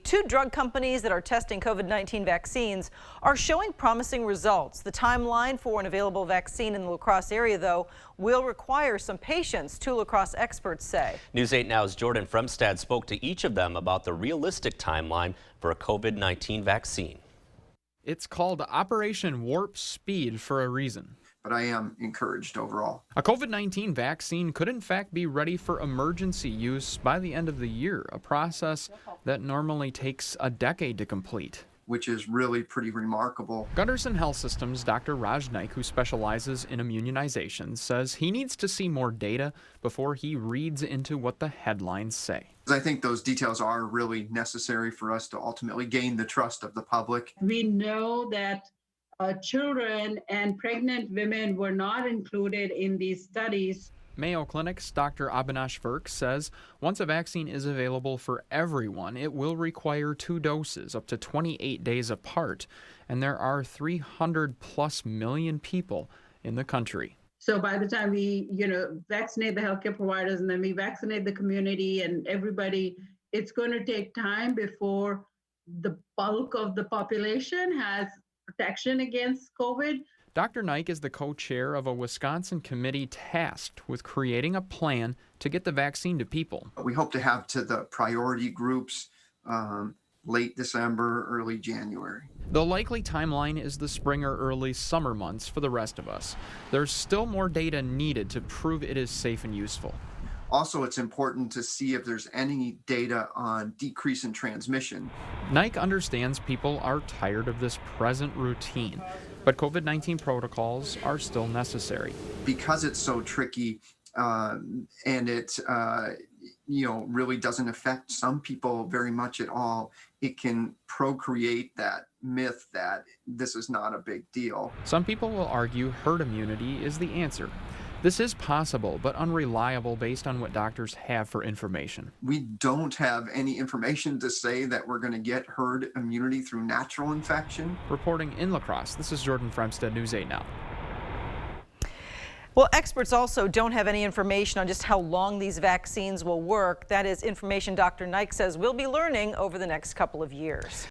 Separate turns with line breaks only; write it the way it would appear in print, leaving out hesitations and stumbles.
Two drug companies that are testing COVID-19 vaccines are showing promising results. The timeline for an available vaccine in the la-crosse area, though, will require some patience, two la-crosse experts say.
News 8 Now's Jordan Fremstad spoke to each of them about the realistic timeline for a COVID-19 vaccine.
It's called Operation Warp Speed for a reason.
But I am encouraged overall.
A COVID-19 vaccine could in fact be ready for emergency use by the end of the year, a process that normally takes a decade to complete.
Which is really pretty remarkable.
Gundersen-Health-System's Dr. Raj Naik, who specializes in immunization, says he needs to see more data before he reads into what the headlines say.
I think those details are really necessary for us to ultimately gain the trust of the public.
We know that children and pregnant women were not included in these studies.
Mayo-Clinic's Dr. Avinash Virk says once a vaccine is available for everyone, it will require 2 doses up to 28 days apart, and there are 300+ million people in the country.
So by the time we, vaccinate the healthcare providers and then we vaccinate the community and everybody, it's going to take time before the bulk of the population has protection against COVID.
Dr. Naik is the co-chair of a Wisconsin committee tasked with creating a plan to get the vaccine to people.
We hope to have to the priority groups late December, early January.
The likely timeline is the spring or early summer months for the rest of us. There's still more data needed to prove it is safe and useful.
Also, it's important to see if there's any data on decrease in transmission.
Naik understands people are tired of this present routine, but COVID-19 protocols are still necessary.
Because it's so tricky and it really doesn't affect some people very much at all, it can procreate that myth that this is not a big deal.
Some people will argue herd immunity is the answer. This is possible, but unreliable based on what doctors have for information.
We don't have any information to say that we're going to get herd immunity through natural infection.
Reporting in la-crosse, this is Jordan Fremstad, News 8 Now.
Well, experts also don't have any information on just how long these vaccines will work. That is information Dr. Naik says we'll be learning over the next couple of years.